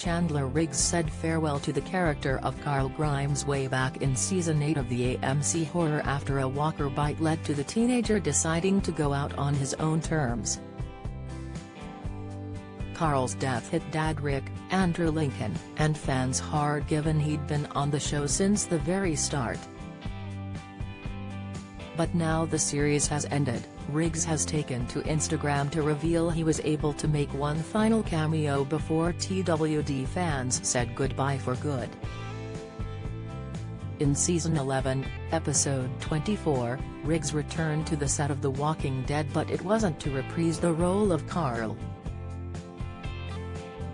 Chandler Riggs said farewell to the character of Carl Grimes way back in Season 8 of the AMC horror after a walker bite led to the teenager deciding to go out on his own terms. Carl's death hit dad Rick, Andrew Lincoln, and fans hard given he'd been on the show since the very start. But now the series has ended, Riggs has taken to Instagram to reveal he was able to make one final cameo before TWD fans said goodbye for good. In Season 11, Episode 24, Riggs returned to the set of The Walking Dead, but it wasn't to reprise the role of Carl.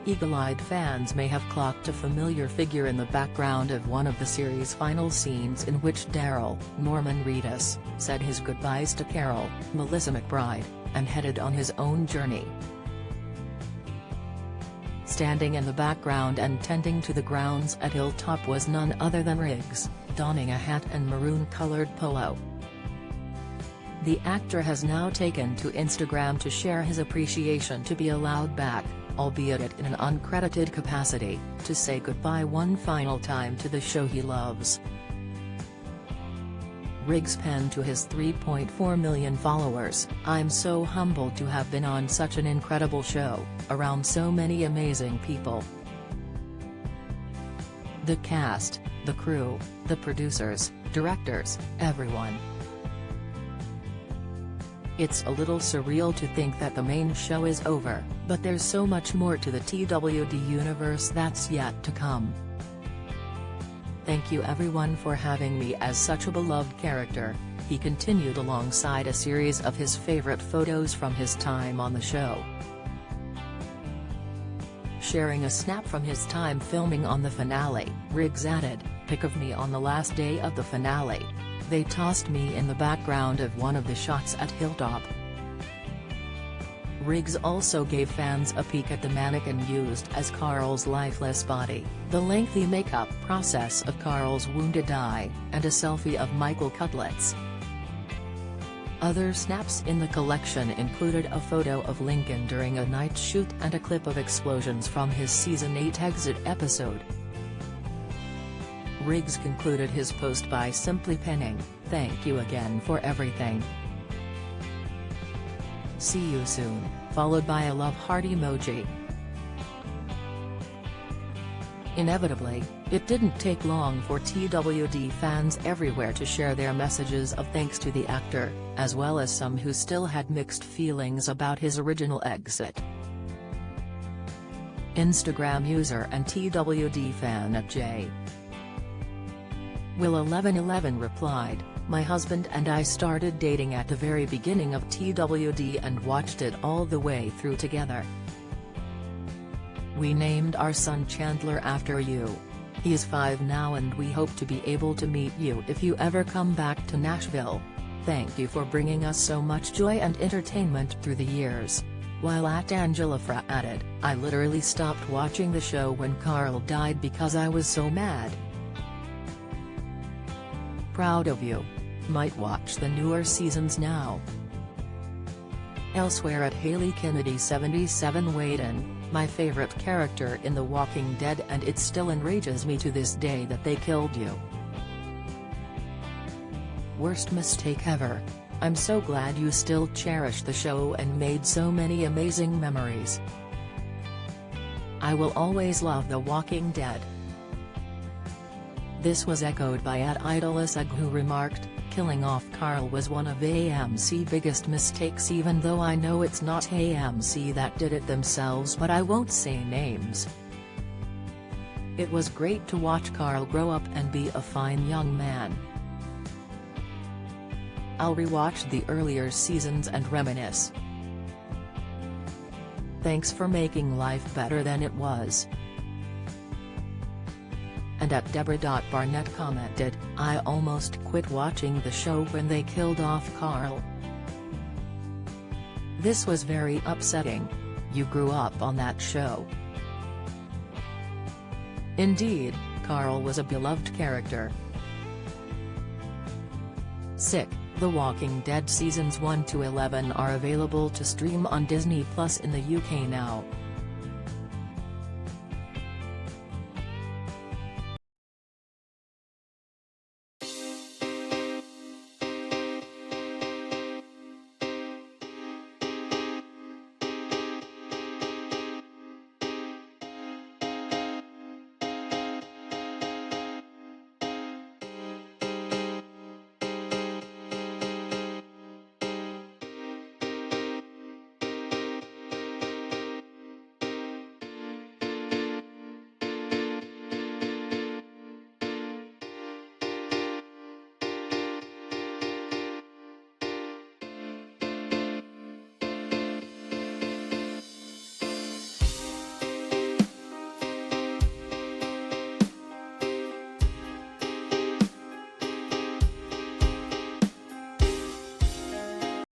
Eagle-eyed fans may have clocked a familiar figure in the background of one of the series' final scenes in which Daryl, Norman Reedus, said his goodbyes to Carol, Melissa McBride, and headed on his own journey. Standing in the background and tending to the grounds at Hilltop was none other than Riggs, donning a hat and maroon-colored polo. The actor has now taken to Instagram to share his appreciation to be allowed back, albeit in an uncredited capacity, to say goodbye one final time to the show he loves. Riggs penned to his 3.4 million followers, "I'm so humbled to have been on such an incredible show, around so many amazing people. The cast, the crew, the producers, directors, everyone. It's a little surreal to think that the main show is over, but there's so much more to the TWD universe that's yet to come. Thank you everyone for having me as such a beloved character," he continued alongside a series of his favorite photos from his time on the show. Sharing a snap from his time filming on the finale, Riggs added, "Pic of me on the last day of the finale. They tossed me in the background of one of the shots at Hilltop." Riggs also gave fans a peek at the mannequin used as Carl's lifeless body, the lengthy makeup process of Carl's wounded eye, and a selfie of Michael Cutlets. Other snaps in the collection included a photo of Lincoln during a night shoot and a clip of explosions from his Season 8 exit episode. Riggs concluded his post by simply penning, "Thank you again for everything. See you soon," followed by a love heart emoji. Inevitably, it didn't take long for TWD fans everywhere to share their messages of thanks to the actor, as well as some who still had mixed feelings about his original exit. Instagram user and TWD fan at J. Will1111 replied, "My husband and I started dating at the very beginning of TWD and watched it all the way through together. We named our son Chandler after you. He is 5 now and we hope to be able to meet you if you ever come back to Nashville. Thank you for bringing us so much joy and entertainment through the years." While at Angela Fra added, "I literally stopped watching the show when Carl died because I was so mad. Proud of you. Might watch the newer seasons now." Elsewhere at Haley Kennedy 77 weighed in, "My favorite character in The Walking Dead, and it still enrages me to this day that they killed you. Worst mistake ever. I'm so glad you still cherish the show and made so many amazing memories. I will always love The Walking Dead." This was echoed by @Idolisag, who remarked, "Killing off Carl was one of AMC's biggest mistakes, even though I know it's not AMC that did it themselves, but I won't say names. It was great to watch Carl grow up and be a fine young man. I'll rewatch the earlier seasons and reminisce. Thanks for making life better than it was." And @Deborah.Barnett commented, "I almost quit watching the show when they killed off Carl. This was very upsetting. You grew up on that show." Indeed, Carl was a beloved character. Sick. The Walking Dead Seasons 1 to 11 are available to stream on Disney Plus in the UK now.